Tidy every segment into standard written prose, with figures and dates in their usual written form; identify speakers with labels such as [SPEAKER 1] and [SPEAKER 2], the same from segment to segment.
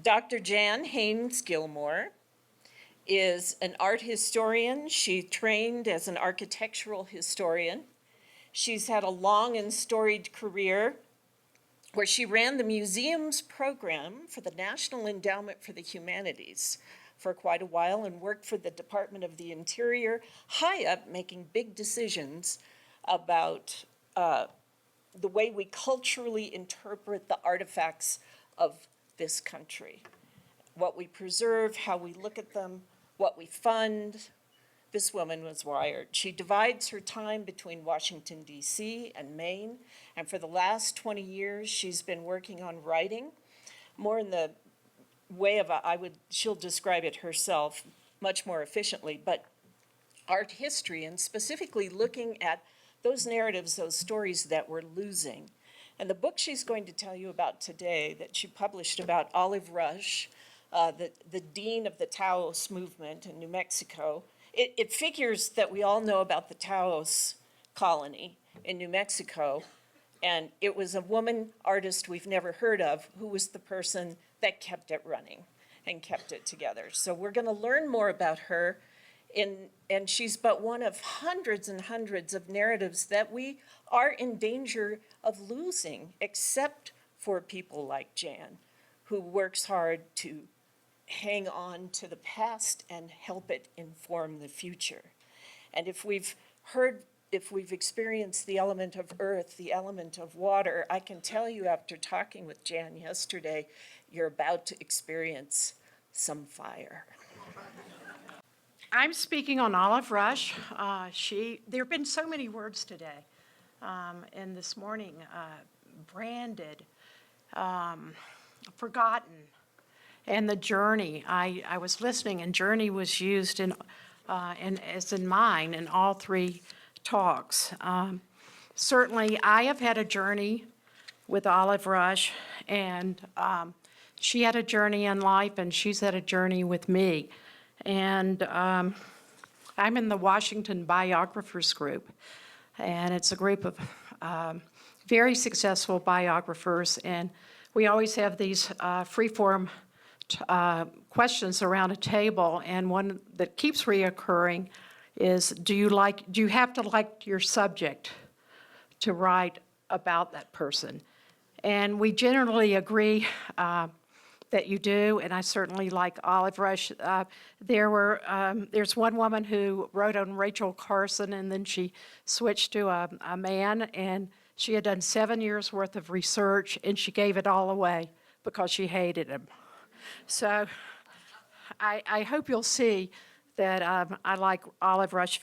[SPEAKER 1] Dr. Jann Haynes Gilmore is an art historian. She trained as an architectural historian. She's had a long and storied career where she ran the museums program for the National Endowment for the Humanities for quite a while and worked for the Department of the Interior, high up, making big decisions about the way we culturally interpret the artifacts of this country, what we preserve, how we look at them, what we fund. This woman was wired. She divides her time between Washington, D.C. and Maine, and for the last 20 years, she's been working on writing, more in the way of, she'll describe it herself much more efficiently, but art history, and specifically looking at those narratives, those stories that we're losing. And the book she's going to tell you about today that she published about Olive Rush, the dean of the Taos movement in New Mexico, it figures that we all know about the Taos colony in New Mexico, and it was a woman artist we've never heard of who was the person that kept it running and kept it together. So we're going to learn more about her, and she's but one of hundreds and hundreds of narratives that we are in danger of losing, except for people like Jann, who works hard to hang on to the past and help it inform the future. And if we've experienced the element of earth, the element of water, I can tell you after talking with Jann yesterday, you're about to experience some fire.
[SPEAKER 2] I'm speaking on Olive Rush. There have been so many words today, and this morning, branded, forgotten, and the journey. I was listening, and journey was used as in mine in all three talks. Certainly, I have had a journey with Olive Rush, and she had a journey in life, and she's had a journey with me. And I'm in the Washington Biographers Group, and it's a group of very successful biographers, and we always have these free-form questions around a table, and one that keeps reoccurring is, do you have to like your subject to write about that person? And we generally agree that you do, and I certainly like Olive Rush. There's one woman who wrote on Rachel Carson, and then she switched to a man, and she had done 7 years worth of research, and she gave it all away because she hated him. So I hope you'll see that I like Olive Rush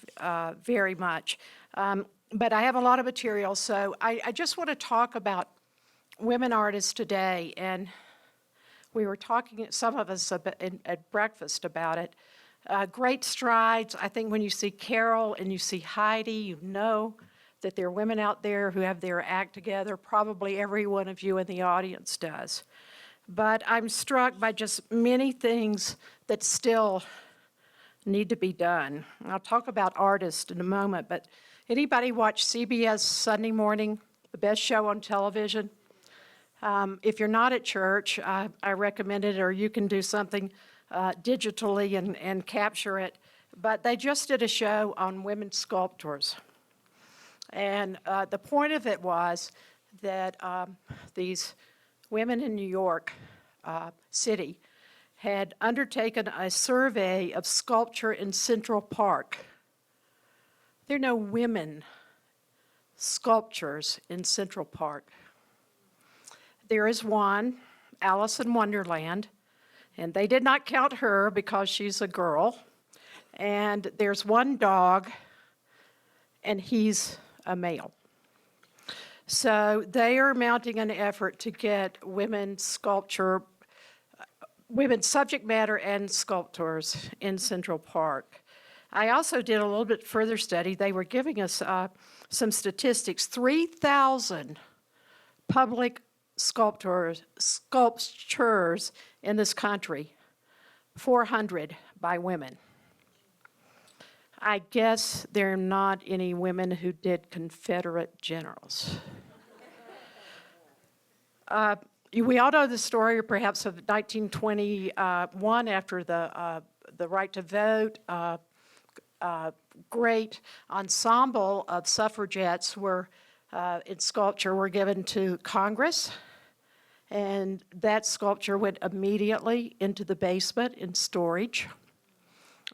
[SPEAKER 2] very much. But I have a lot of material, so I just want to talk about women artists today, and we were talking, some of us at breakfast about it. Great strides. I think when you see Carol and you see Heidi, you know that there are women out there who have their act together. Probably every one of you in the audience does. But I'm struck by just many things that still need to be done. I'll talk about artists in a moment, but anybody watch CBS Sunday Morning, the best show on television? If you're not at church, I recommend it, or you can do something digitally and capture it. But they just did a show on women sculptors. And the point of it was that these women in New York City had undertaken a survey of sculpture in Central Park. There are no women sculptures in Central Park. There is one, Alice in Wonderland, and they did not count her because she's a girl. And there's one dog, and he's a male. So they are mounting an effort to get women sculpture, women subject matter and sculptors in Central Park. I also did a little bit further study. They were giving us some statistics. 3,000 public sculptures in this country, 400 by women. I guess there are not any women who did Confederate generals. We all know the story, perhaps, of 1921 after the right to vote. Great ensemble of suffragettes were in sculpture were given to Congress, and that sculpture went immediately into the basement in storage.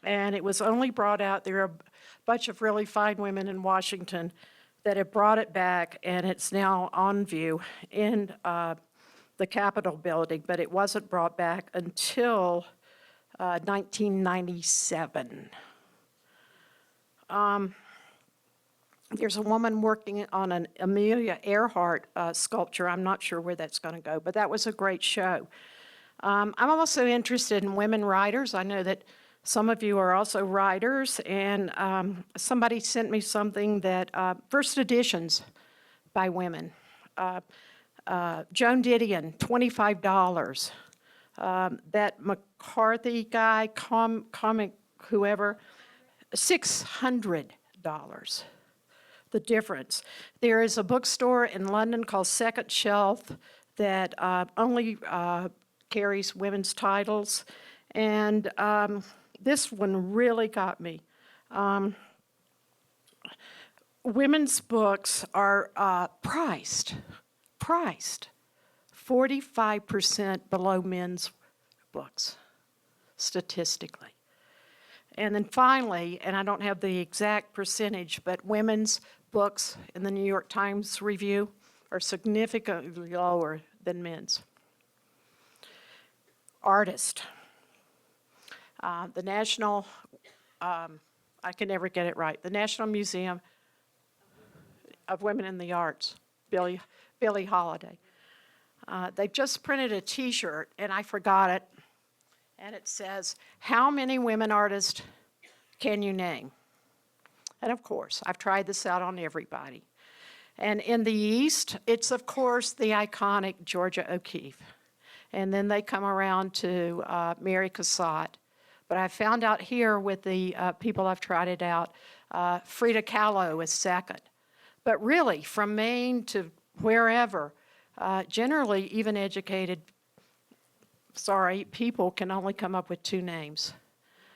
[SPEAKER 2] And it was only brought out, there are a bunch of really fine women in Washington that have brought it back, and it's now on view in the Capitol building, but it wasn't brought back until 1997. There's a woman working on an Amelia Earhart sculpture. I'm not sure where that's going to go, but that was a great show. I'm also interested in women writers. I know that some of you are also writers, and somebody sent me something that, first editions by women. Joan Didion, $25. That McCarthy guy, comic whoever, $600. The difference. There is a bookstore in London called Second Shelf that only carries women's titles, and this one really got me. Women's books are priced 45% below men's books, statistically. And then finally, and I don't have the exact percentage, but women's books in the New York Times Review are significantly lower than men's. Artist. The National, I can never get it right, the National Museum of Women in the Arts, Billie Holiday. They just printed a T-shirt, and I forgot it, and it says, "How many women artists can you name?" And of course, I've tried this out on everybody. And in the East, it's of course the iconic Georgia O'Keeffe. And then they come around to Mary Cassatt. But I found out here with the people I've tried it out, Frida Kahlo is second. But really, from Maine to wherever, generally even educated, people can only come up with two names.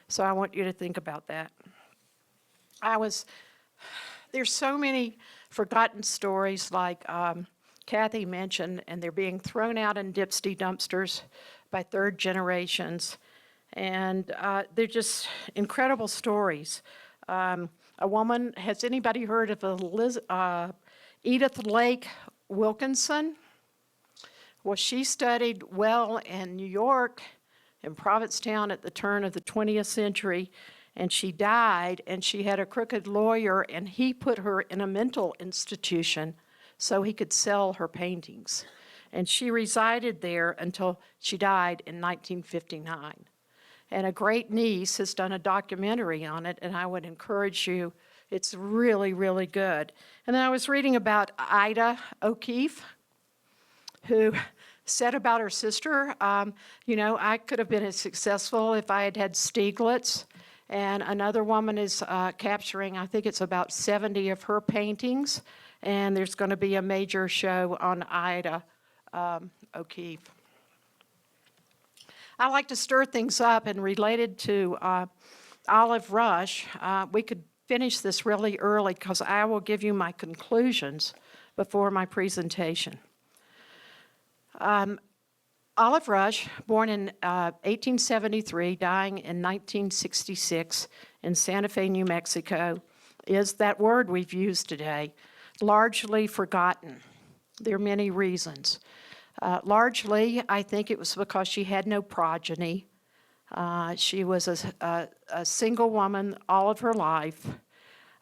[SPEAKER 2] So I want you to think about that. There's so many forgotten stories like Kathy mentioned, and they're being thrown out in dipsty dumpsters by third generations. And they're just incredible stories. A woman, has anybody heard of Edith Lake Wilkinson? Well, she studied well in New York, in Provincetown at the turn of the 20th century, and she died, and she had a crooked lawyer, and he put her in a mental institution so he could sell her paintings. And she resided there until she died in 1959. And a great niece has done a documentary on it, and I would encourage you. It's really, really good. And then I was reading about Ida O'Keefe, who said about her sister, I could have been as successful if I had had Stieglitz. And another woman is capturing, I think it's about 70 of her paintings, and there's going to be a major show on Ida O'Keefe. I like to stir things up, and related to Olive Rush, we could finish this really early because I will give you my conclusions before my presentation. Olive Rush, born in 1873, dying in 1966 in Santa Fe, New Mexico, is that word we've used today, largely forgotten. There are many reasons. Largely, I think it was because she had no progeny. She was a single woman all of her life,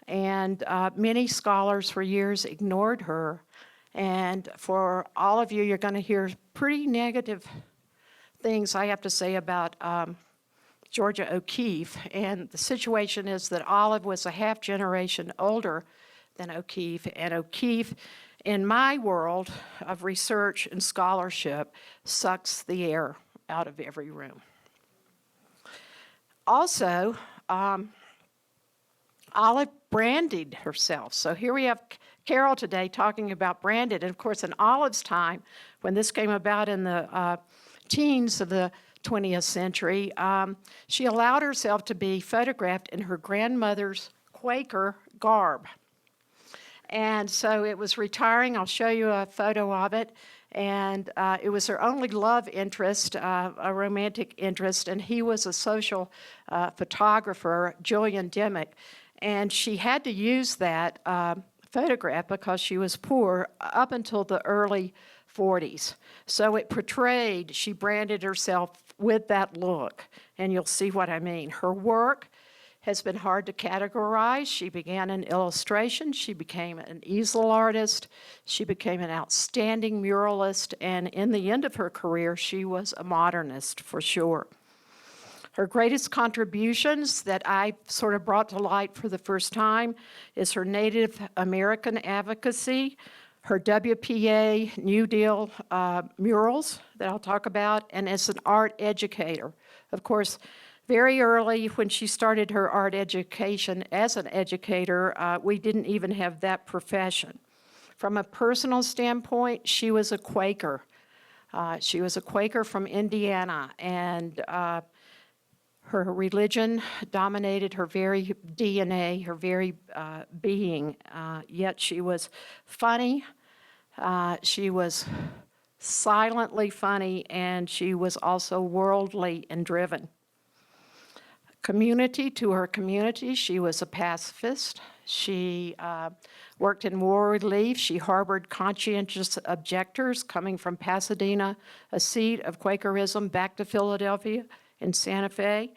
[SPEAKER 2] and many scholars for years ignored her. And for all of you, you're going to hear pretty negative things I have to say about Georgia O'Keeffe. And the situation is that Olive was a half generation older than O'Keeffe, and O'Keeffe, in my world of research and scholarship, sucks the air out of every room. Also, Olive branded herself. So here we have Carol today talking about branded. And of course, in Olive's time, when this came about in the teens of the 20th century, she allowed herself to be photographed in her grandmother's Quaker garb. And so it was retiring. I'll show you a photo of it. And it was her only love interest, a romantic interest, and he was a social photographer, Julian Dimmick. And she had to use that photograph because she was poor up until the early 40s. So it portrayed, she branded herself with that look, and you'll see what I mean. Her work has been hard to categorize. She began in illustration, she became an easel artist, she became an outstanding muralist, and in the end of her career, she was a modernist for sure. Her greatest contributions that I sort of brought to light for the first time is her Native American advocacy, her WPA New Deal murals that I'll talk about, and as an art educator. Of course, very early when she started her art education as an educator, we didn't even have that profession. From a personal standpoint, she was a Quaker. She was a Quaker from Indiana, and her religion dominated her very DNA, her very being, yet she was funny, she was silently funny, and she was also worldly and driven. Community to her community, she was a pacifist. She worked in war relief. She harbored conscientious objectors coming from Pasadena, a seat of Quakerism, back to Philadelphia in Santa Fe.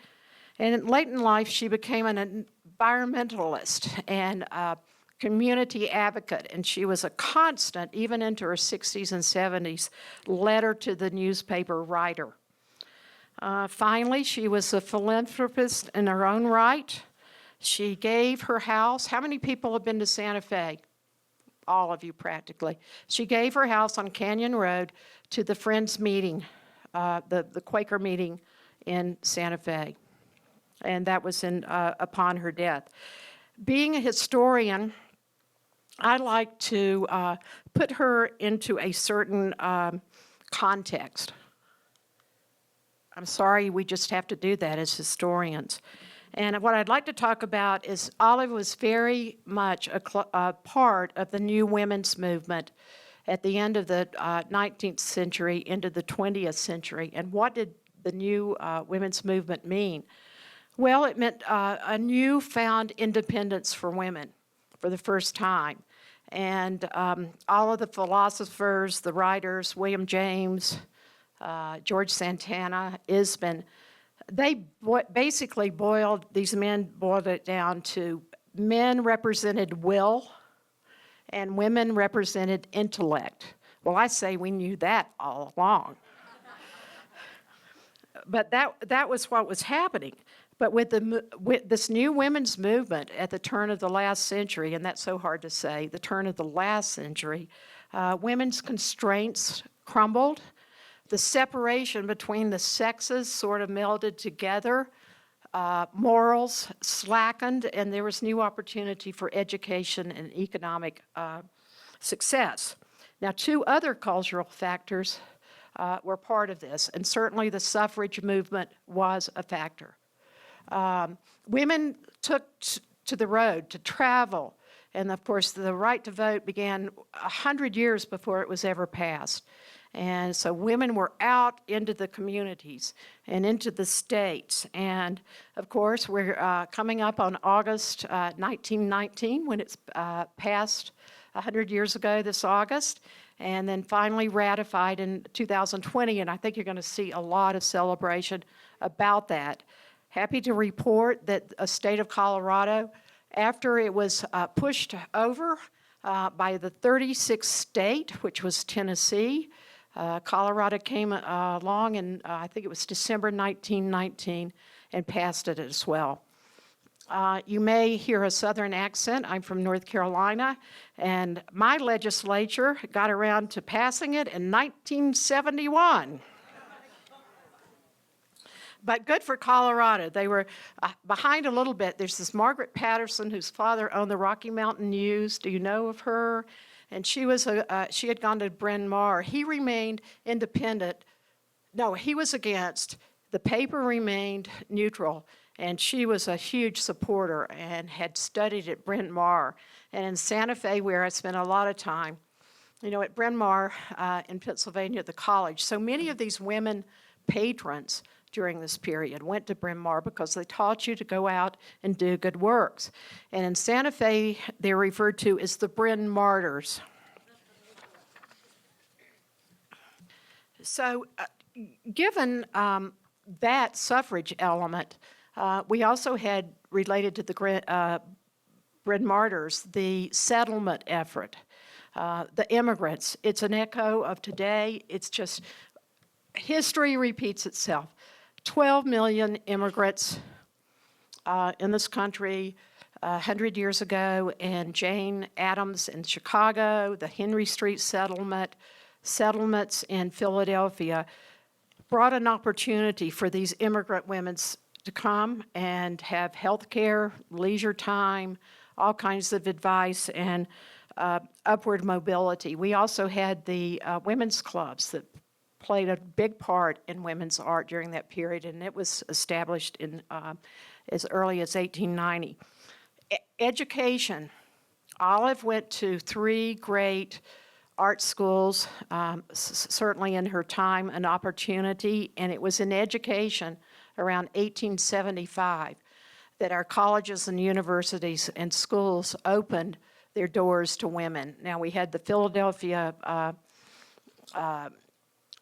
[SPEAKER 2] And late in life, she became an environmentalist and a community advocate, and she was a constant, even into her 60s and 70s, letter to the newspaper writer. Finally, she was a philanthropist in her own right. She gave her house. How many people have been to Santa Fe? All of you, practically. She gave her house on Canyon Road to the Friends meeting, the Quaker meeting in Santa Fe. And that was upon her death. Being a historian, I like to put her into a certain context. I'm sorry, we just have to do that as historians. And what I'd like to talk about is Olive was very much a part of the new women's movement at the end of the 19th century into the 20th century. And what did the new women's movement mean? Well, it meant a newfound independence for women for the first time. And all of the philosophers, the writers, William James, George Santana, Isbin, they basically these men boiled it down to men represented will and women represented intellect. Well, I say we knew that all along. But that was what was happening. But with this new women's movement at the turn of the last century, and that's so hard to say, the turn of the last century, women's constraints crumbled. The separation between the sexes sort of melded together. Morals slackened, and there was new opportunity for education and economic success. Now, two other cultural factors were part of this, and certainly the suffrage movement was a factor. Women took to the road to travel, and of course the right to vote began 100 years before it was ever passed. And so women were out into the communities and into the states. And of course, we're coming up on August 1919 when it's passed 100 years ago this August, and then finally ratified in 2020. And I think you're going to see a lot of celebration about that. Happy to report that a state of Colorado, after it was pushed over by the 36th state, which was Tennessee, Colorado came along in, I think it was December 1919, and passed it as well. You may hear a Southern accent. I'm from North Carolina, and my legislature got around to passing it in 1971. But good for Colorado. They were behind a little bit. There's this Margaret Patterson, whose father owned the Rocky Mountain News. Do you know of her? And she had gone to Bryn Mawr. He remained independent. No, he was against. The paper remained neutral, and she was a huge supporter and had studied at Bryn Mawr. And in Santa Fe, where I spent a lot of time, at Bryn Mawr in Pennsylvania, the college, so many of these women patrons during this period went to Bryn Mawr because they taught you to go out and do good works. And in Santa Fe, they're referred to as the Bryn Martyrs. So given that suffrage element, we also had, related to the Bryn Martyrs, the settlement effort, the immigrants. It's an echo of today. It's just, history repeats itself. 12 million immigrants in this country 100 years ago, and Jane Addams in Chicago, the Henry Street settlements in Philadelphia brought an opportunity for these immigrant women to come and have health care, leisure time, all kinds of advice, and upward mobility. We also had the women's clubs that played a big part in women's art during that period, and it was established in as early as 1890. Education. Olive went to 3 great art schools, certainly in her time an opportunity, and it was in education around 1875 that our colleges and universities and schools opened their doors to women. Now, we had the Philadelphia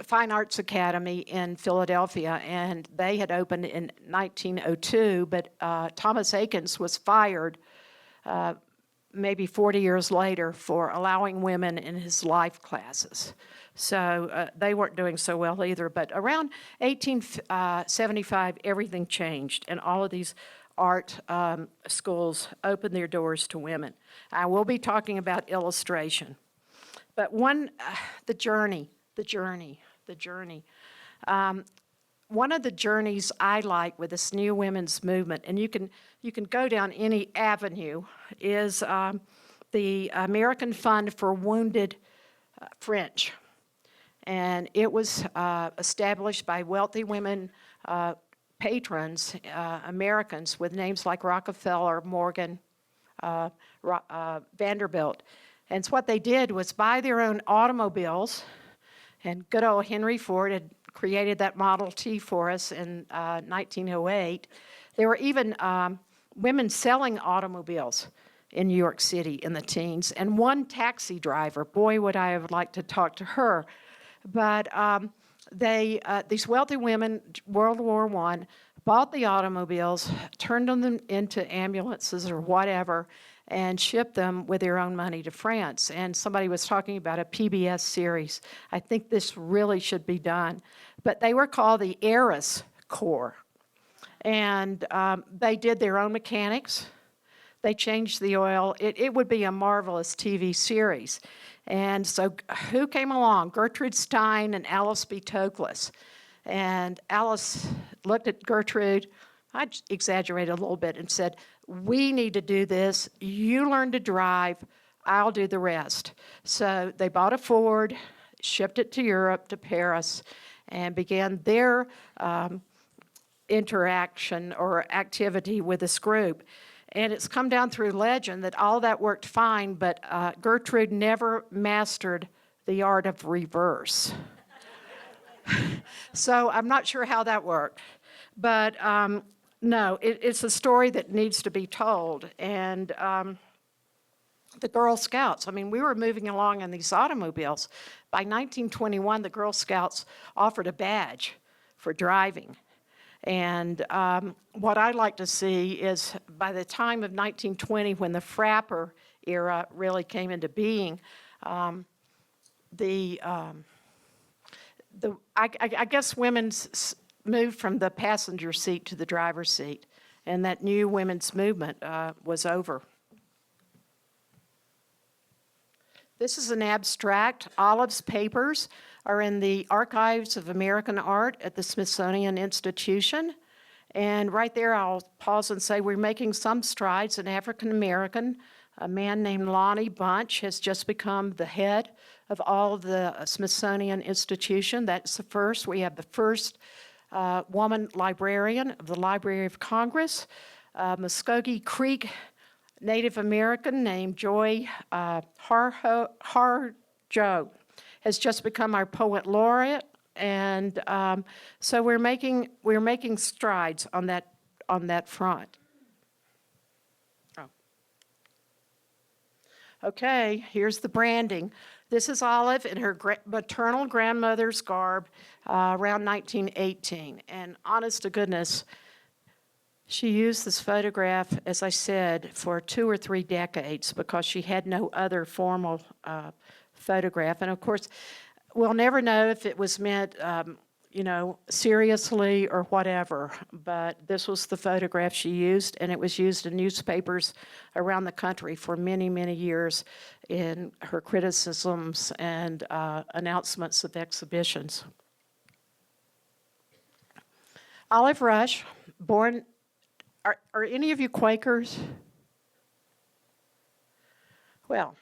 [SPEAKER 2] Fine Arts Academy in Philadelphia, and they had opened in 1902, but Thomas Akins was fired maybe 40 years later for allowing women in his life classes. So they weren't doing so well either. But around 1875, everything changed, and all of these art schools opened their doors to women. I will be talking about illustration. But the journey. One of the journeys I like with this new women's movement, and you can go down any avenue, is the American Fund for Wounded French. And it was established by wealthy women patrons, Americans, with names like Rockefeller, Morgan, Vanderbilt. And so what they did was buy their own automobiles, and good old Henry Ford had created that Model T for us in 1908. There were even women selling automobiles in New York City in the teens, and one taxi driver. Boy, would I have liked to talk to her. But these wealthy women, World War I, bought the automobiles, turned them into ambulances or whatever, and shipped them with their own money to France. And somebody was talking about a PBS series. I think this really should be done. But they were called the Heiress Corps. And they did their own mechanics. They changed the oil. It would be a marvelous TV series. And so who came along? Gertrude Stein and Alice B. Toklas. And Alice looked at Gertrude, I exaggerated a little bit, and said, we need to do this. You learn to drive. I'll do the rest. So they bought a Ford, shipped it to Europe, to Paris, and began their interaction or activity with this group. And it's come down through legend that all that worked fine, but Gertrude never mastered the art of reverse. So I'm not sure how that worked. But no, it's a story that needs to be told. And the Girl Scouts, I mean, we were moving along in these automobiles. By 1921, the Girl Scouts offered a badge for driving. And what I'd like to see is by the time of 1920, when the Frapper era really came into being, I guess women moved from the passenger seat to the driver's seat, and that new women's movement was over. This is an abstract, Olive's papers. are in the Archives of American Art at the Smithsonian Institution. And right there, I'll pause and say we're making some strides. An African American, a man named Lonnie Bunch, has just become the head of all of the Smithsonian Institution. That's the first. We have the first woman librarian of the Library of Congress, Muskogee Creek Native American named Joy Harjo has just become our poet laureate, and so we're making strides on that front. Oh. Okay, here's the branding. This is Olive in her maternal grandmother's garb around 1918, and honest to goodness, she used this photograph, as I said, for 2 or 3 decades because she had no other formal photograph. And of course, we'll never know if it was meant, seriously or whatever, but this was the photograph she used, and it was used in newspapers around the country for many, many years in her criticisms and announcements of exhibitions. Olive Rush, born. Are any of you Quakers? Well,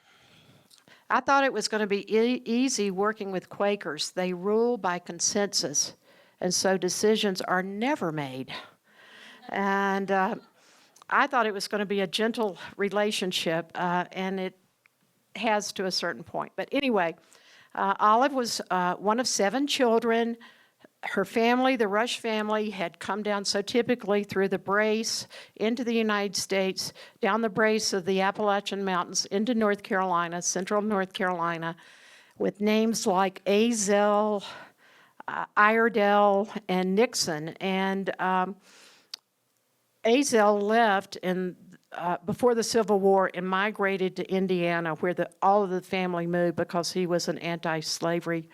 [SPEAKER 2] I thought it was going to be easy working with Quakers. They rule by consensus, and so decisions are never made. And I thought it was going to be a gentle relationship, and it has to a certain point. But anyway, Olive was one of 7 children. Her family, the Rush family, had come down so typically through the Brace into the United States, down the Brace of the Appalachian Mountains into North Carolina, central North Carolina, with names like Azell, Iredell, and Nixon. And Azell left before the Civil War and migrated to Indiana, where all of the family moved because he was an anti-slavery.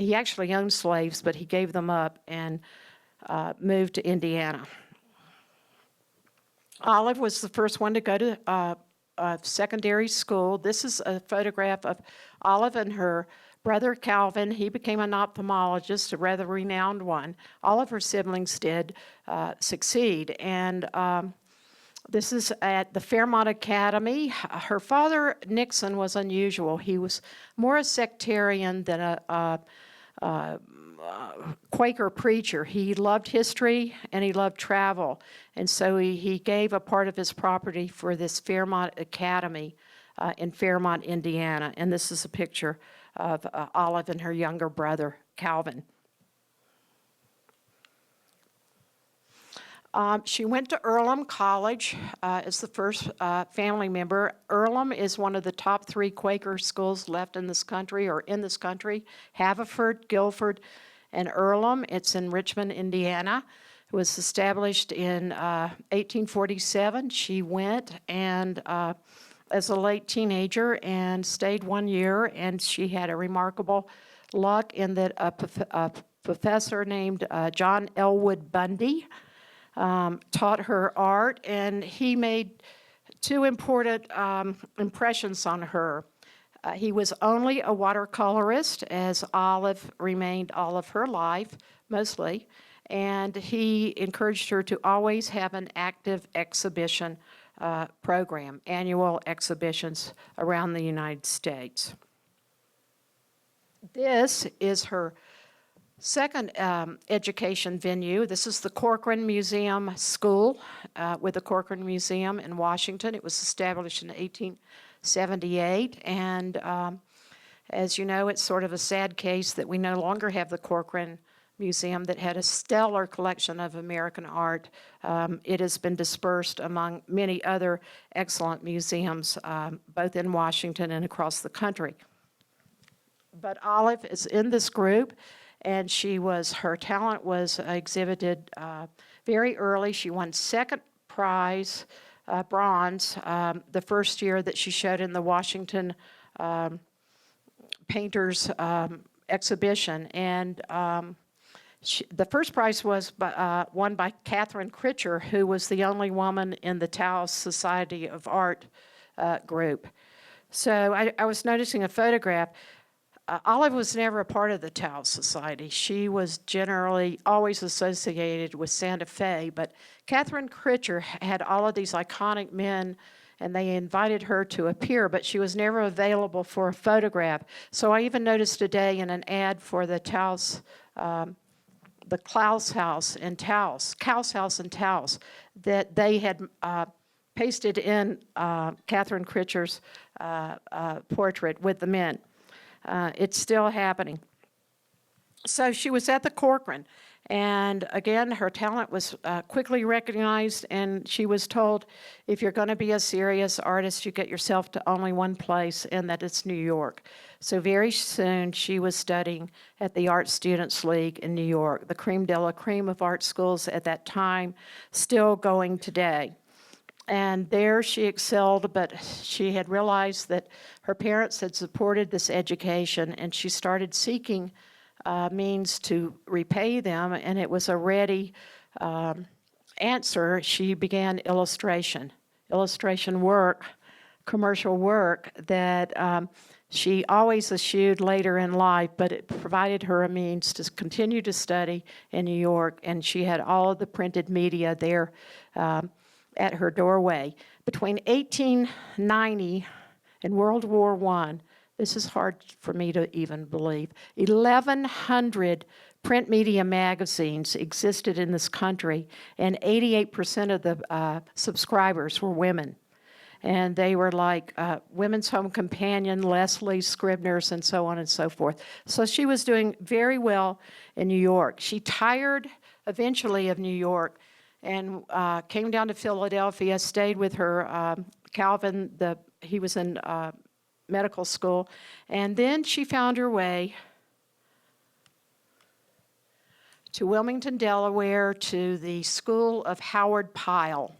[SPEAKER 2] He actually owned slaves, but he gave them up and moved to Indiana. Olive was the first one to go to secondary school. This is a photograph of Olive and her brother Calvin. He became an ophthalmologist, a rather renowned one. All of her siblings did succeed. And this is at the Fairmont Academy. Her father, Nixon, was unusual. He was more a sectarian than a Quaker preacher. He loved history and he loved travel. And so he gave a part of his property for this Fairmont Academy in Fairmont, Indiana. And this is a picture of Olive and her younger brother, Calvin. She went to Earlham College as the first family member. Earlham is one of the top 3 Quaker schools left in this country, or in this country. Haverford, Guilford, and Earlham. It's in Richmond, Indiana. It was established in 1847. She went and as a late teenager and stayed 1 year, and she had a remarkable luck in that a professor named John Elwood Bundy taught her art, and he made 2 important impressions on her. He was only a watercolorist, as Olive remained all of her life, mostly, and he encouraged her to always have an active exhibition program, annual exhibitions around the United States. This is her second education venue. This is the Corcoran Museum School with the Corcoran Museum in Washington. It was established in 1878, and as you know, it's sort of a sad case that we no longer have the Corcoran Museum that had a stellar collection of American art. It has been dispersed among many other excellent museums, both in Washington and across the country. But Olive is in this group, and her talent was exhibited very early. She won second prize, bronze, the first year that she showed in the Washington Painters exhibition. And the first prize was won by Catherine Critcher, who was the only woman in the Taos Society of Art group. So I was noticing a photograph. Olive was never a part of the Tau Society. She was generally always associated with Santa Fe, but Catherine Critcher had all of these iconic men, and they invited her to appear, but she was never available for a photograph. So I even noticed today in an ad for the Taos, the Klaus House in Taos, Klaus House in Taos, that they had pasted in Catherine Critcher's portrait with the men. It's still happening. So she was at the Corcoran, and again, her talent was quickly recognized, and she was told, if you're going to be a serious artist, you get yourself to only one place, and that it's New York. So very soon, she was studying at the Art Students League in New York, the creme de la creme of art schools at that time, still going today. And there she excelled, but she had realized that her parents had supported this education, and she started seeking means to repay them, and it was a ready answer. She began illustration work, commercial work that she always eschewed later in life, but it provided her a means to continue to study in New York, and she had all of the printed media there at her doorway. Between 1890 and World War I, this is hard for me to even believe, 1,100 print media magazines existed in this country, and 88% of the subscribers were women. And they were like Women's Home Companion, Leslie, Scribner's, and so on and so forth. So she was doing very well in New York. She tired eventually of New York and came down to Philadelphia, stayed with her Calvin, he was in medical school, and then she found her way to Wilmington, Delaware, to the school of Howard Pyle,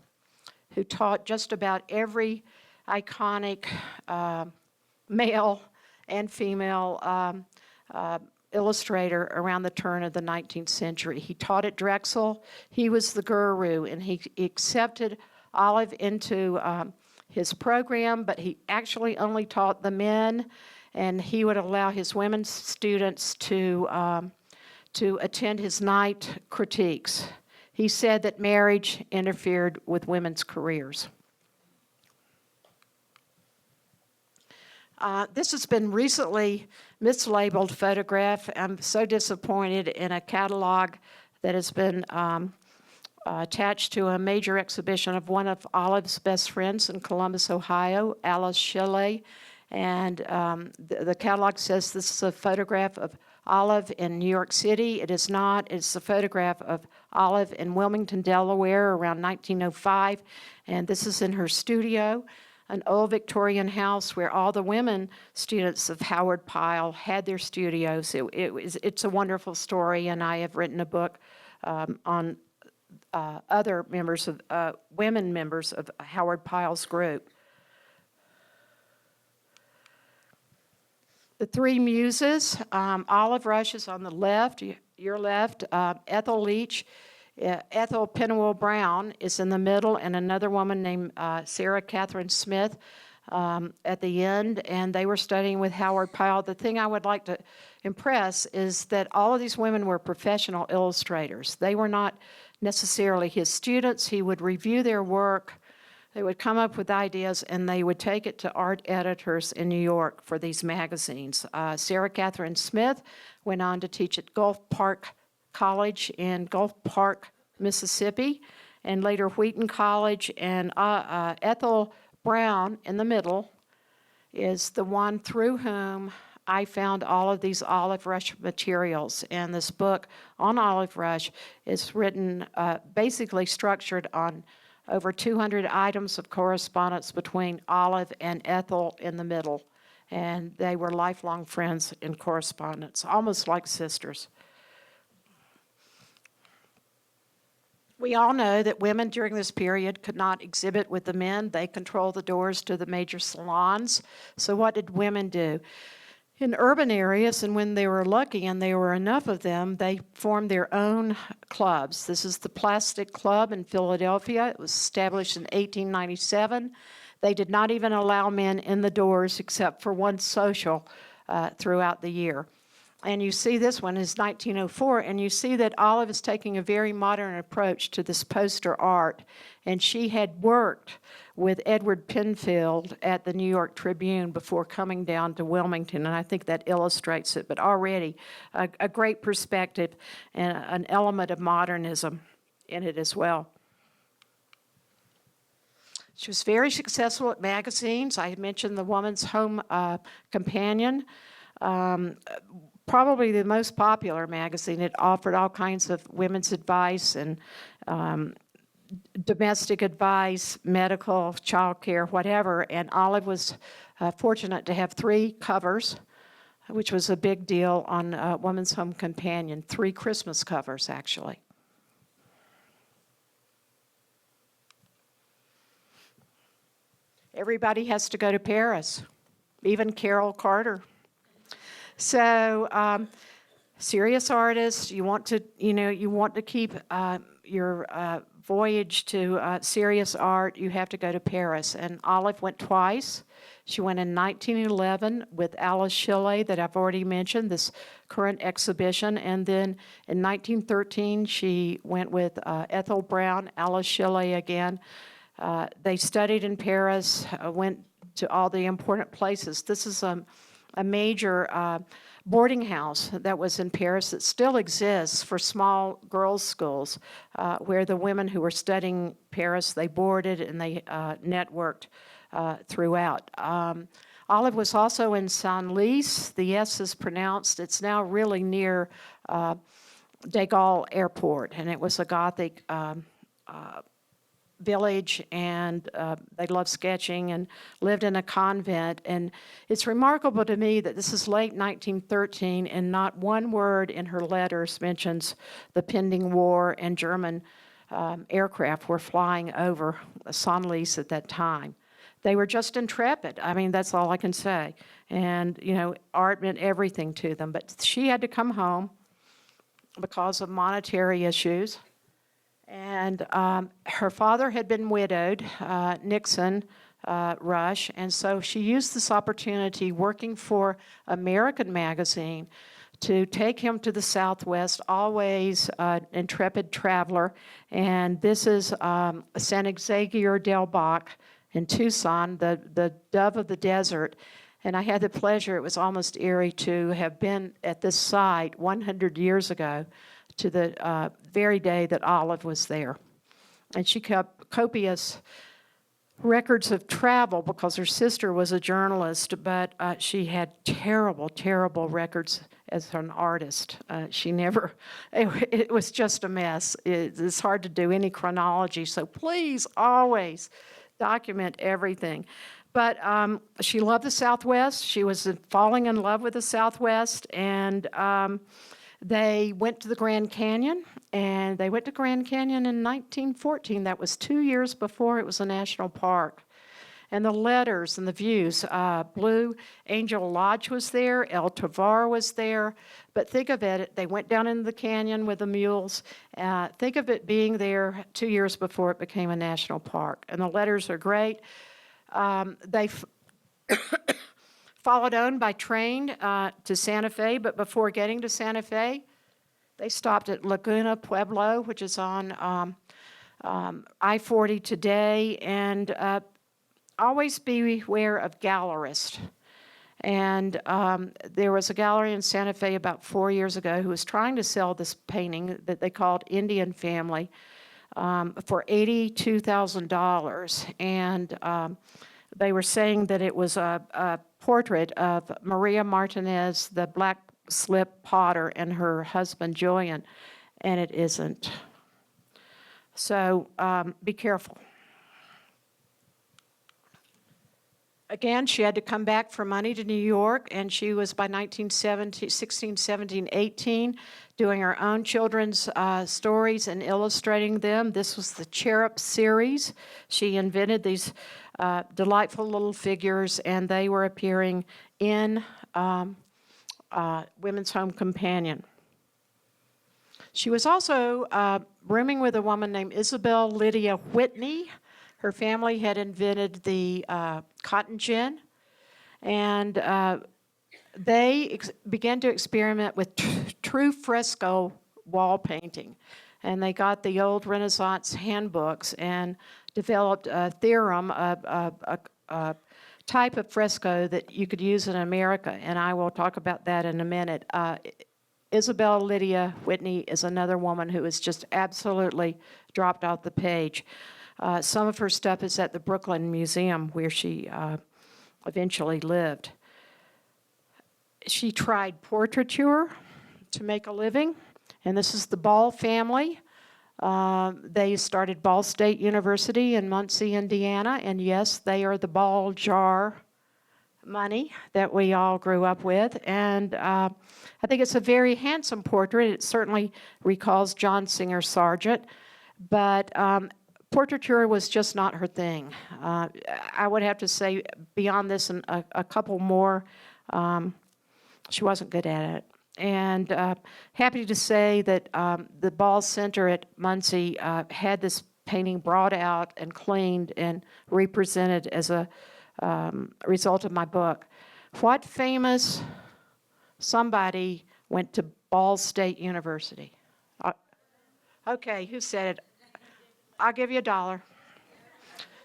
[SPEAKER 2] who taught just about every iconic male and female illustrator around the turn of the 19th century. He taught at Drexel. He was the guru, and he accepted Olive into his program, but he actually only taught the men, and he would allow his women students to attend his night critiques. He said that marriage interfered with women's careers. This has been recently mislabeled photograph. I'm so disappointed in a catalog that has been attached to a major exhibition of one of Olive's best friends in Columbus, Ohio, Alice Shelley. And the catalog says this is a photograph of Olive in New York City. It is not. It's a photograph of Olive in Wilmington, Delaware, around 1905. And this is in her studio, an old Victorian house where all the women students of Howard Pyle had their studios. It's a wonderful story, and I have written a book on other members of, women members of Howard Pyle's group. The Three Muses, Olive Rush is on the left, your left. Ethel Leach, Ethel Penwell Brown is in the middle, and another woman named Sarah Catherine Smith at the end, and they were studying with Howard Pyle. The thing I would like to impress is that all of these women were professional illustrators. They were not necessarily his students. He would review their work. They would come up with ideas, and they would take it to art editors in New York for these magazines. Sarah Catherine Smith went on to teach at Gulf Park College in Gulf Park, Mississippi, and later Wheaton College. And Ethel Brown, in the middle, is the one through whom I found all of these Olive Rush materials. And this book on Olive Rush is written, basically structured on over 200 items of correspondence between Olive and Ethel in the middle. And they were lifelong friends in correspondence, almost like sisters. We all know that women during this period could not exhibit with the men. They controlled the doors to the major salons. So what did women do? In urban areas, and when they were lucky and there were enough of them, they formed their own clubs. This is the Plastic Club in Philadelphia. It was established in 1897. They did not even allow men in the doors except for one social throughout the year. And you see this one is 1904, and you see that Olive is taking a very modern approach to this poster art. And she had worked with Edward Penfield at the New York Tribune before coming down to Wilmington, and I think that illustrates it. But already a great perspective and an element of modernism in it as well. She was very successful at magazines. I mentioned the Woman's Home Companion. Probably the most popular magazine. It offered all kinds of women's advice and domestic advice, medical, child care, whatever. And Olive was fortunate to have 3 covers, which was a big deal on Woman's Home Companion, 3 Christmas covers, actually. Everybody has to go to Paris, even Carol Carter. So, serious artists, you want to keep your voyage to serious art, you have to go to Paris. And Olive went twice. She went in 1911 with Alice Shilley that I've already mentioned, this current exhibition. And then in 1913, she went with Ethel Brown, Alice Shilley again. They studied in Paris, went to all the important places. This is a major boarding house that was in Paris that still exists for small girls' schools, where the women who were studying Paris, they boarded and they networked throughout. Olive was also in Senlis. The S is pronounced. It's now really near de Gaulle Airport, and it was a Gothic village, and they loved sketching and lived in a convent. And it's remarkable to me that this is late 1913 and not one word in her letters mentions the pending war and German aircraft were flying over Senlis at that time. They were just intrepid. I mean, that's all I can say. And, art meant everything to them. But she had to come home because of monetary issues. And her father had been widowed, Nixon Rush, and so she used this opportunity working for American Magazine to take him to the Southwest, always an intrepid traveler. And this is San Xavier del Bac in Tucson, the dove of the desert. And I had the pleasure, it was almost eerie to have been at this site 100 years ago, to the very day that Olive was there. And she kept copious records of travel because her sister was a journalist, but she had terrible, terrible records as an artist. She never, it was just a mess. It's hard to do any chronology, so please always document everything. But she loved the Southwest. She was falling in love with the Southwest, and they went to the Grand Canyon, and they went to Grand Canyon in 1914. That was 2 years before it was a national park. And the letters and the views, Blue Angel Lodge was there, El Tovar was there, but think of it, they went down into the canyon with the mules. Think of it being there 2 years before it became a national park. And the letters are great. They followed on by train to Santa Fe, but before getting to Santa Fe, they stopped at Laguna Pueblo, which is on I-40 today, and always beware of gallerists. And there was a gallery in Santa Fe about 4 years ago who was trying to sell this painting that they called Indian Family for $82,000. And they were saying that it was a portrait of Maria Martinez, the black slip potter, and her husband Julian, and it isn't. So be careful. Again, she had to come back for money to New York, and she was by 16, 17, 18, doing her own children's stories and illustrating them. This was the Cherub series. She invented these delightful little figures, and they were appearing in Women's Home Companion. She was also rooming with a woman named Isabelle Lydia Whitney. Her family had invented the cotton gin, and they began to experiment with true fresco wall painting. And they got the old Renaissance handbooks and developed a theorem, a type of fresco that you could use in America. And I will talk about that in a minute. Isabelle, Lydia, Whitney is another woman who has just absolutely dropped off the page. Some of her stuff is at the Brooklyn Museum, where she eventually lived. She tried portraiture to make a living, and this is the Ball family. They started Ball State University in Muncie, Indiana, and yes, they are the Ball jar money that we all grew up with. And I think it's a very handsome portrait. It certainly recalls John Singer Sargent, but portraiture was just not her thing. I would have to say beyond this and a couple more, she wasn't good at it. And happy to say that the Ball Center at Muncie had this painting brought out and cleaned and represented as a result of my book. What famous somebody went to Ball State University? Okay, who said it? I'll give you $1.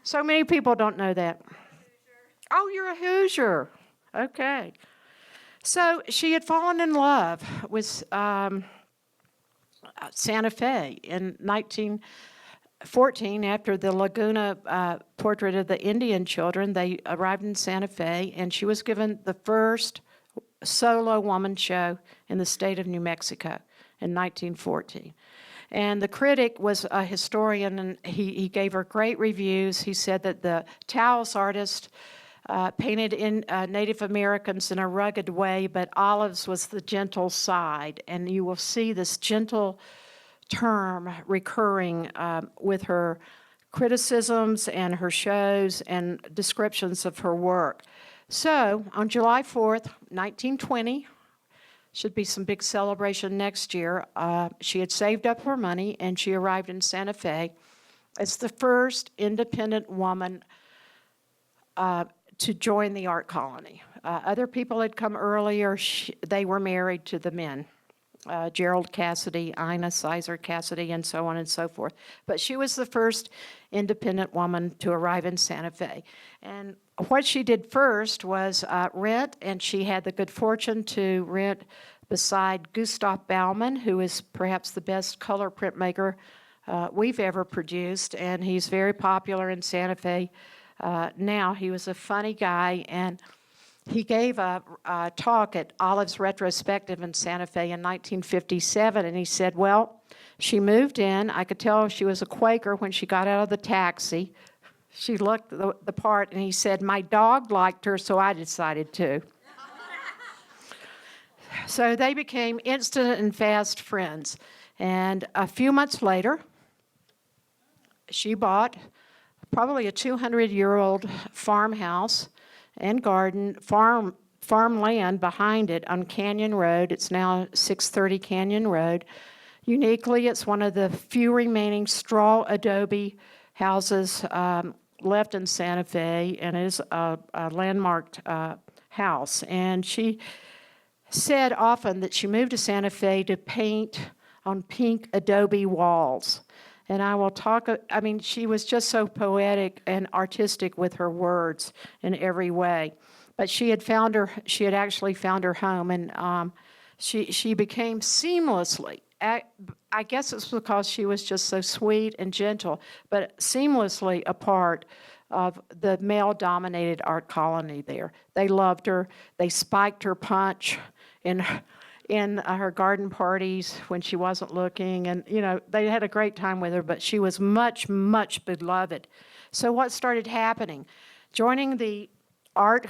[SPEAKER 2] So many people don't know that. Oh, you're a Hoosier. Okay. So she had fallen in love with Santa Fe in 1914 after the Laguna portrait of the Indian children. They arrived in Santa Fe, and she was given the first solo woman show in the state of New Mexico in 1914. And the critic was a historian, and he gave her great reviews. He said that the Taos artist painted in Native Americans in a rugged way, but Olive's was the gentle side. And you will see this gentle term recurring with her criticisms and her shows and descriptions of her work. So on July 4th, 1920, should be some big celebration next year, she had saved up her money and she arrived in Santa Fe as the first independent woman to join the art colony. Other people had come earlier. They were married to the men, Gerald Cassidy, Ina Sizer Cassidy, and so on and so forth. But she was the first independent woman to arrive in Santa Fe. And what she did first was rent, and she had the good fortune to rent beside Gustav Bauman, who is perhaps the best color printmaker we've ever produced, and he's very popular in Santa Fe. Now, he was a funny guy, and he gave a talk at Olive's Retrospective in Santa Fe in 1957, and he said, well, she moved in. I could tell she was a Quaker when she got out of the taxi. She looked the part, and he said, my dog liked her, so I decided to. So they became instant and fast friends. And a few months later, she bought probably a 200-year-old farmhouse and garden, farmland behind it on Canyon Road. It's now 630 Canyon Road. Uniquely, it's one of the few remaining straw adobe houses left in Santa Fe, and is a landmarked house. And she said often that she moved to Santa Fe to paint on pink adobe walls. And I will talk, I mean, she was just so poetic and artistic with her words in every way. But she had actually found her home, and she became seamlessly, I guess it's because she was just so sweet and gentle, but seamlessly a part of the male-dominated art colony there. They loved her. They spiked her punch in her garden parties when she wasn't looking, and they had a great time with her, but she was much, much beloved. So what started happening? Joining the art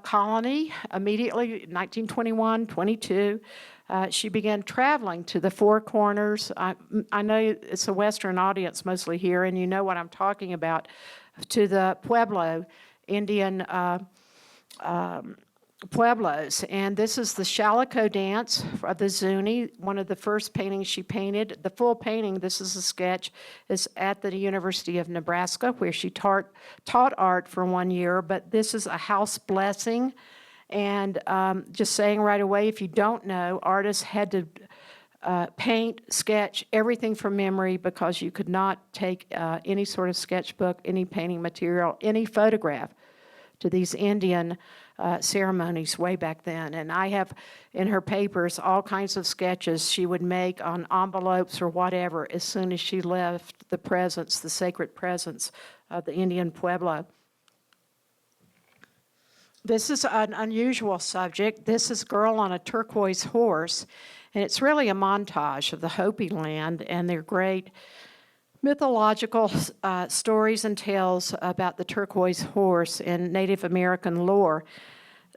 [SPEAKER 2] colony immediately, 1921, 22, she began traveling to the Four Corners. I know it's a Western audience mostly here, and you know what I'm talking about, to the Pueblo, Indian Pueblos. And this is the Shalico dance of the Zuni, one of the first paintings she painted. The full painting, this is a sketch, is at the University of Nebraska, where she taught art for 1 year. But this is a house blessing. And just saying right away, if you don't know, artists had to paint, sketch, everything from memory because you could not take any sort of sketchbook, any painting material, any photograph to these Indian ceremonies way back then. And I have in her papers all kinds of sketches she would make on envelopes or whatever as soon as she left the presence, the sacred presence of the Indian Pueblo. This is an unusual subject. This is Girl on a Turquoise Horse, and it's really a montage of the Hopi land and their great mythological stories and tales about the turquoise horse in Native American lore.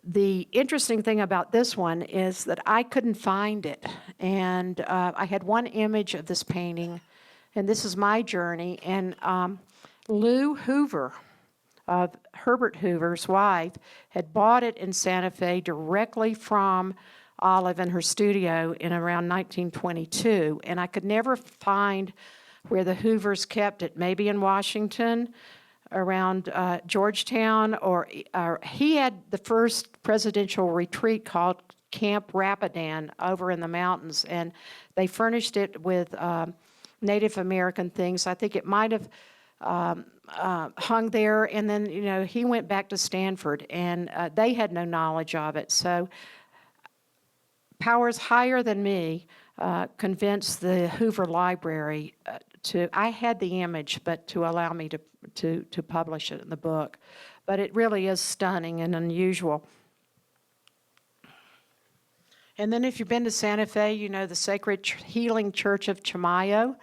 [SPEAKER 2] The interesting thing about this one is that I couldn't find it, and I had one image of this painting, and this is my journey, and Lou Hoover, Herbert Hoover's wife, had bought it in Santa Fe directly from Olive in her studio in around 1922, and I could never find where the Hoovers kept it, maybe in Washington, around Georgetown, or he had the first presidential retreat called Camp Rapidan over in the mountains, and they furnished it with Native American things. I think it might have hung there, and then, you know, he went back to Stanford, and they had no knowledge of it. So powers higher than me convinced the Hoover Library I had the image, but to allow me to publish it in the book. But it really is stunning and unusual. And then if you've been to Santa Fe, you know the Sacred Healing Church of Chimayo.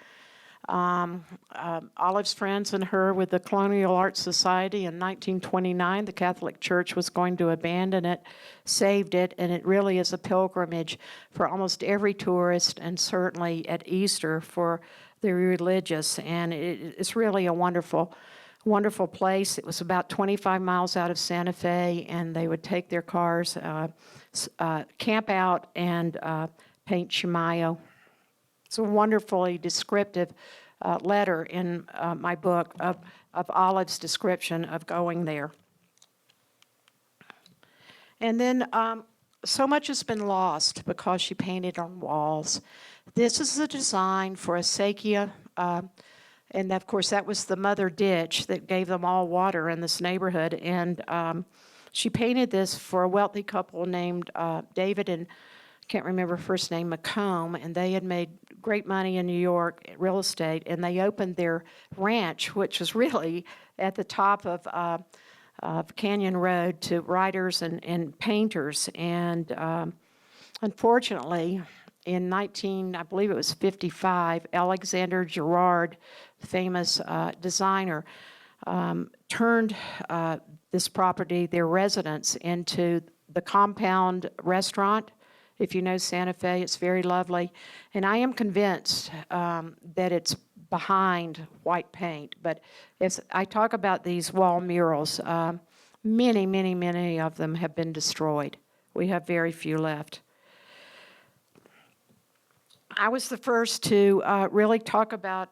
[SPEAKER 2] Olive's friends and her with the Colonial Art Society in 1929. The Catholic Church was going to abandon it, saved it, and it really is a pilgrimage for almost every tourist, and certainly at Easter for the religious. And it's really a wonderful, wonderful place. It was about 25 miles out of Santa Fe, and they would take their cars, camp out, and paint Chimayo. It's a wonderfully descriptive letter in my book of Olive's description of going there. And then so much has been lost because she painted on walls. This is the design for a Acequia, and of course that was the mother ditch that gave them all water in this neighborhood. And she painted this for a wealthy couple named David and can't remember first name, McComb, and they had made great money in New York at real estate, and they opened their ranch, which was really at the top of Canyon Road, to writers and painters. And unfortunately, in I believe it was 55, Alexander Girard, famous designer, turned this property, their residence, into the Compound Restaurant. If you know Santa Fe, it's very lovely. And I am convinced that it's behind white paint. But as I talk about these wall murals, many, many, many of them have been destroyed. We have very few left. I was the first to really talk about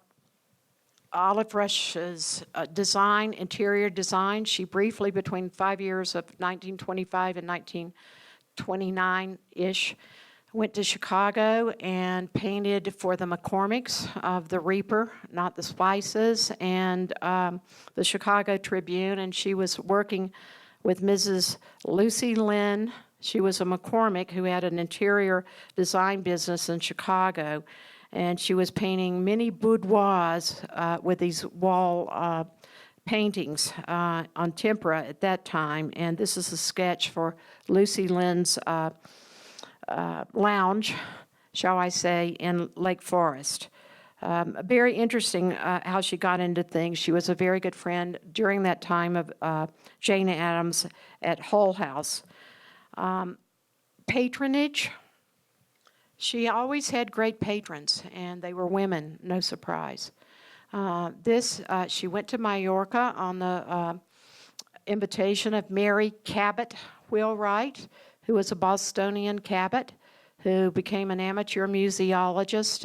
[SPEAKER 2] Olive Rush's design, interior design. She briefly, between 5 years of 1925 and 1929-ish, went to Chicago and painted for the McCormicks of the Reaper, not the Spices, and the Chicago Tribune, and she was working with Mrs. Lucy Lynn. She was a McCormick who had an interior design business in Chicago, and she was painting many boudoirs with these wall paintings on Tempera at that time. And this is a sketch for Lucy Lynn's lounge, shall I say, in Lake Forest. Very interesting how she got into things. She was a very good friend during that time of Jane Addams at Hull House. Patronage. She always had great patrons, and they were women, no surprise. She went to Majorca on the invitation of Mary Cabot Wheelwright, who was a Bostonian Cabot, who became an amateur museologist,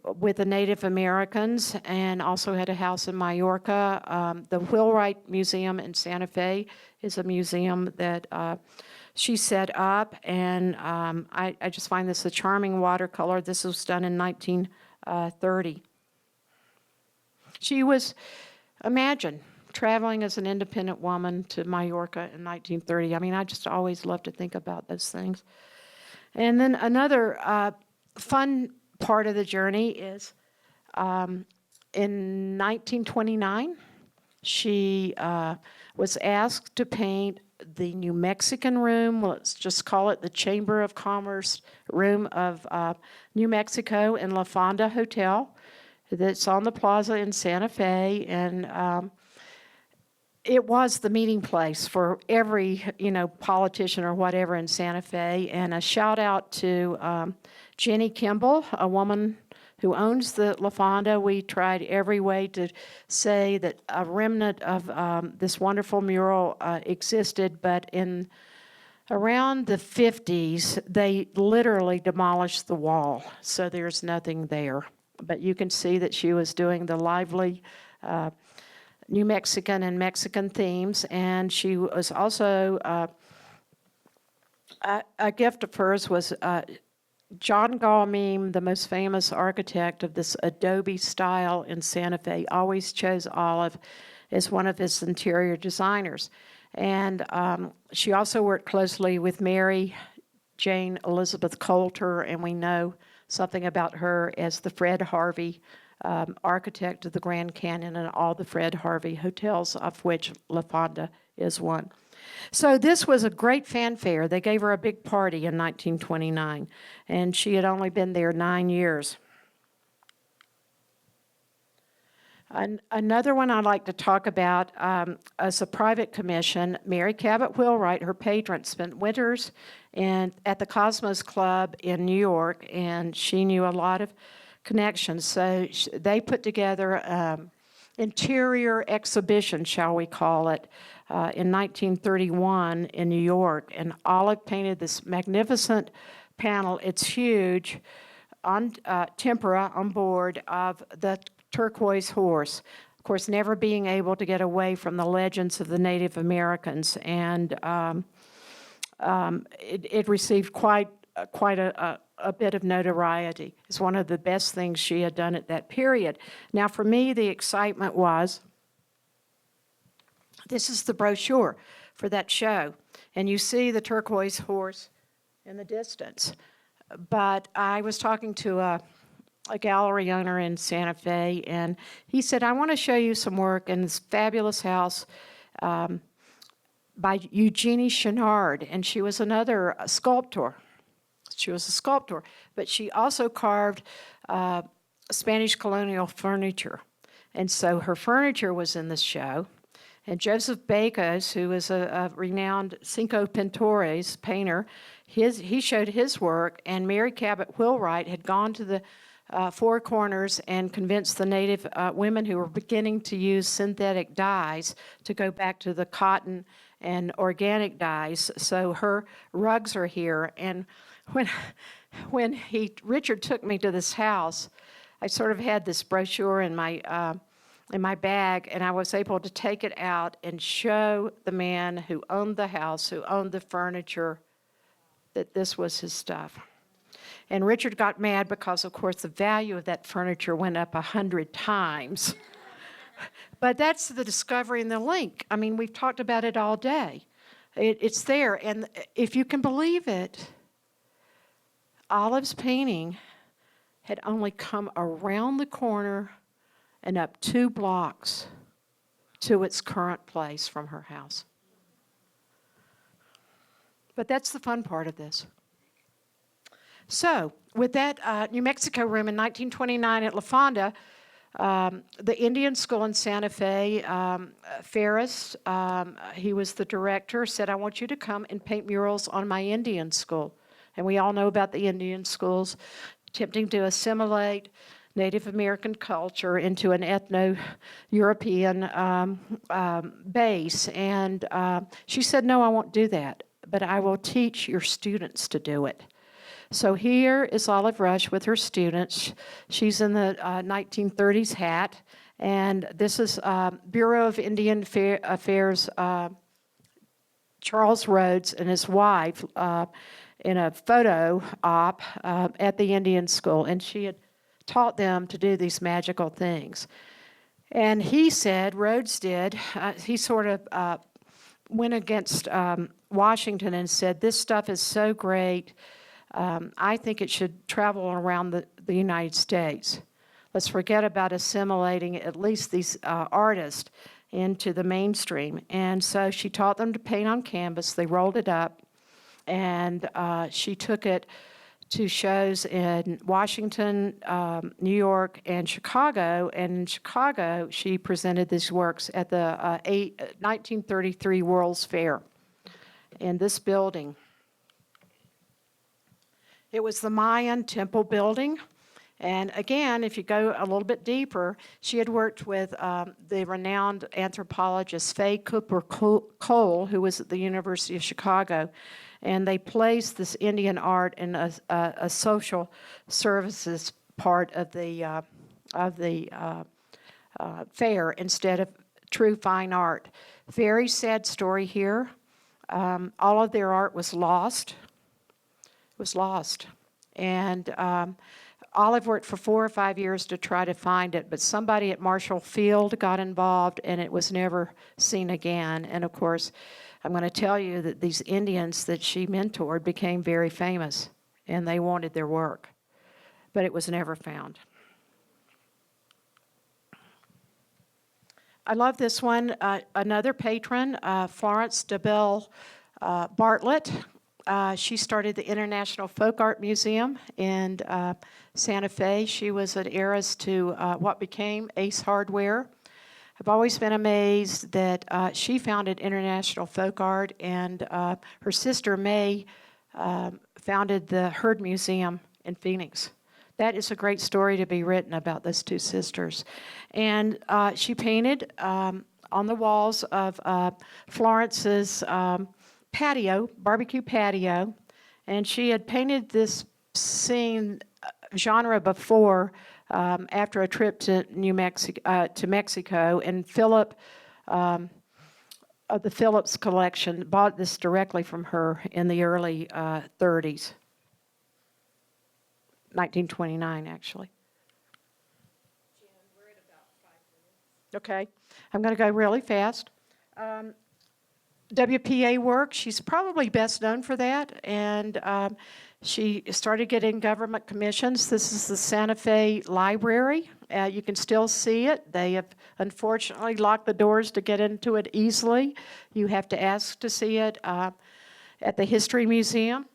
[SPEAKER 2] with the Native Americans and also had a house in Majorca. The Wheelwright Museum in Santa Fe is a museum that she set up, and I just find this a charming watercolor. This was done in 1930. She was, imagine, traveling as an independent woman to Majorca in 1930. I mean, I just always love to think about those things. And then another fun part of the journey is in 1929, she was asked to paint the New Mexican room, let's just call it the Chamber of Commerce room of New Mexico in La Fonda Hotel that's on the plaza in Santa Fe. And it was the meeting place for every, politician or whatever in Santa Fe. And a shout out to Jenny Kimball, a woman who owns the La Fonda. We tried every way to say that a remnant of this wonderful mural existed, but in around the 50s, they literally demolished the wall, so there's nothing there. But you can see that she was doing the lively New Mexican and Mexican themes, and she was also, a gift of hers was John Gaumeme, the most famous architect of this Adobe style in Santa Fe, always chose olive as one of his interior designers. And she also worked closely with Mary Jane Elizabeth Coulter, and we know something about her as the Fred Harvey architect of the Grand Canyon and all the Fred Harvey hotels, of which La Fonda is one. So this was a great fanfare. They gave her a big party in 1929, and she had only been there 9 years. Another one I'd like to talk about as a private commission, Mary Cabot Wheelwright, her patron, spent winters at the Cosmos Club in New York, and she knew a lot of connections. So they put together interior exhibition, shall we call it, in 1931 in New York. And Olive painted this magnificent panel. It's huge on Tempera on board of the Turquoise horse. Of course, never being able to get away from the legends of the Native Americans. And it received quite a bit of notoriety. It's one of the best things she had done at that period. Now, for me, the excitement was, this is the brochure for that show, and you see the turquoise horse in the distance. But I was talking to a gallery owner in Santa Fe, and he said, I want to show you some work in this fabulous house by Eugenie Chenard, and she was another sculptor. She was a sculptor, but she also carved Spanish colonial furniture. And so her furniture was in the show. And Joseph Bacos, who is a renowned Cinco Pintores painter, he showed his work, and Mary Cabot Wheelwright had gone to the Four Corners and convinced the Native women who were beginning to use synthetic dyes to go back to the cotton and organic dyes. So her rugs are here. And when Richard took me to this house, I sort of had this brochure in my bag, and I was able to take it out and show the man who owned the house, who owned the furniture, that this was his stuff. And Richard got mad because, of course, the value of that furniture went up 100 times. But that's the discovery and the link. I mean, we've talked about it all day. It's there, and if you can believe it, Olive's painting had only come around the corner and up 2 blocks to its current place from her house. But that's the fun part of this. So, with that New Mexico room in 1929 at La Fonda, the Indian School in Santa Fe, Ferris, he was the director, said, I want you to come and paint murals on my Indian school. And we all know about the Indian schools attempting to assimilate Native American culture into an ethno-European base. And she said, no, I won't do that, but I will teach your students to do it. So here is Olive Rush with her students. She's in the 1930s hat, and this is Bureau of Indian Affairs Charles Rhodes and his wife in a photo op at the Indian school, and she had taught them to do these magical things. And he said, Rhodes did, he sort of went against Washington and said, this stuff is so great, I think it should travel around the United States. Let's forget about assimilating at least these artists into the mainstream. And so she taught them to paint on canvas. They rolled it up, and she took it to shows in Washington, New York, and Chicago. And in Chicago, she presented these works at the 1933 World's Fair in this building. It was the Mayan temple building. And again, if you go a little bit deeper, she had worked with the renowned anthropologist Fay Cooper Cole, who was at the University of Chicago. And they placed this Indian art in a social services part of the fair instead of true fine art. Very sad story here. All of their art was lost. It was lost. And Olive worked for 4 or 5 years to try to find it, but somebody at Marshall Field got involved, and it was never seen again. And of course, I'm going to tell you that these Indians that she mentored became very famous, and they wanted their work, but it was never found. I love this one. Another patron, Florence DeBelle Bartlett. She started the International Folk Art Museum in Santa Fe. She was an heiress to what became Ace Hardware. I've always been amazed that she founded International Folk Art, and her sister May founded the Heard Museum in Phoenix. That is a great story to be written about those two sisters. And she painted on the walls of Florence's patio, barbecue patio, and she had painted this scene genre before after a trip to Mexico, and Philip of the Phillips collection bought this directly from her in the early 30s, 1929 actually.
[SPEAKER 1] Jan, we're at about 5 minutes.
[SPEAKER 2] Okay, I'm going to go really fast. WPA Work, she's probably best known for that, and she started getting government commissions. This is the Santa Fe Library. You can still see it. They have unfortunately locked the doors to get into it easily. You have to ask to see it at the History Museum.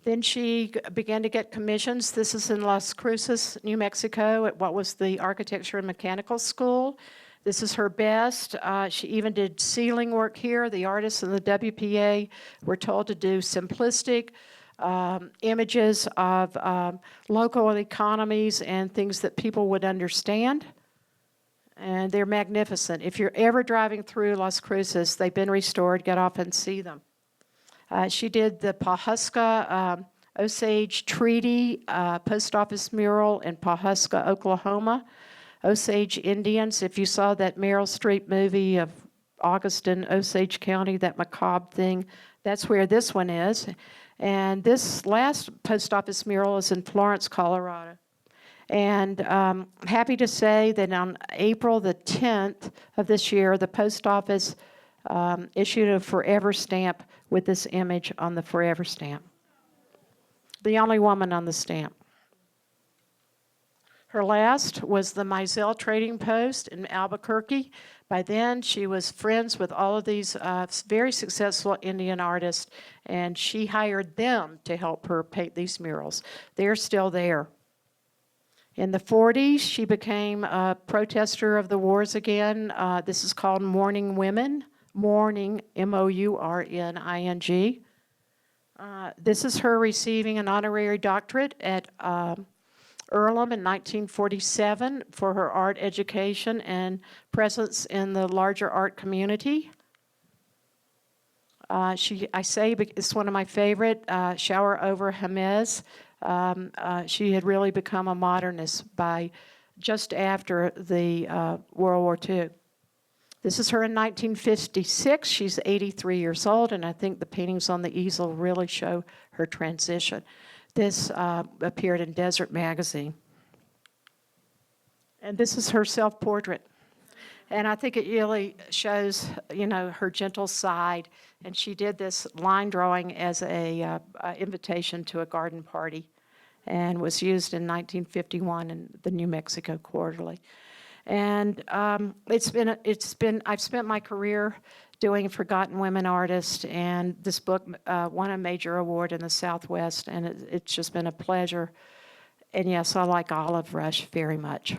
[SPEAKER 2] Then she began to get commissions. This is in Las Cruces, New Mexico, at what was the Architecture and Mechanical School. This is her best. She even did ceiling work here. The artists in the WPA were told to do simplistic images of local economies and things that people would understand. And they're magnificent. If you're ever driving through Las Cruces, they've been restored. Get off and see them. She did the Pawhuska Osage Treaty post office mural in Pawhuska, Oklahoma. Osage Indians, if you saw that Meryl Streep movie of August in Osage County, that macabre thing, that's where this one is. And this last post office mural is in Florence, Colorado. And happy to say that on April the 10th of this year, the post office issued a forever stamp with this image on the forever stamp. The only woman on the stamp. Her last was the Mizell Trading Post in Albuquerque. By then, she was friends with all of these very successful Indian artists, and she hired them to help her paint these murals. They're still there. In the 40s, she became a protester of the wars again. This is called Mourning Women. Mourning, M-O-U-R-N-I-N-G. This is her receiving an honorary doctorate at Earlham in 1947 for her art education and presence in the larger art community. I say it's one of my favorite, Shower over Haynes. She had really become a modernist by just after the World War II. This is her in 1956. She's 83 years old, and I think the paintings on the easel really show her transition. This appeared in Desert magazine. And this is her self-portrait. And I think it really shows, her gentle side. And she did this line drawing as a invitation to a garden party, and was used in 1951 in the New Mexico Quarterly. And I've spent my career doing Forgotten Women Artists, and this book won a major award in the Southwest, and it's just been a pleasure. And yes, I like olive rush very much.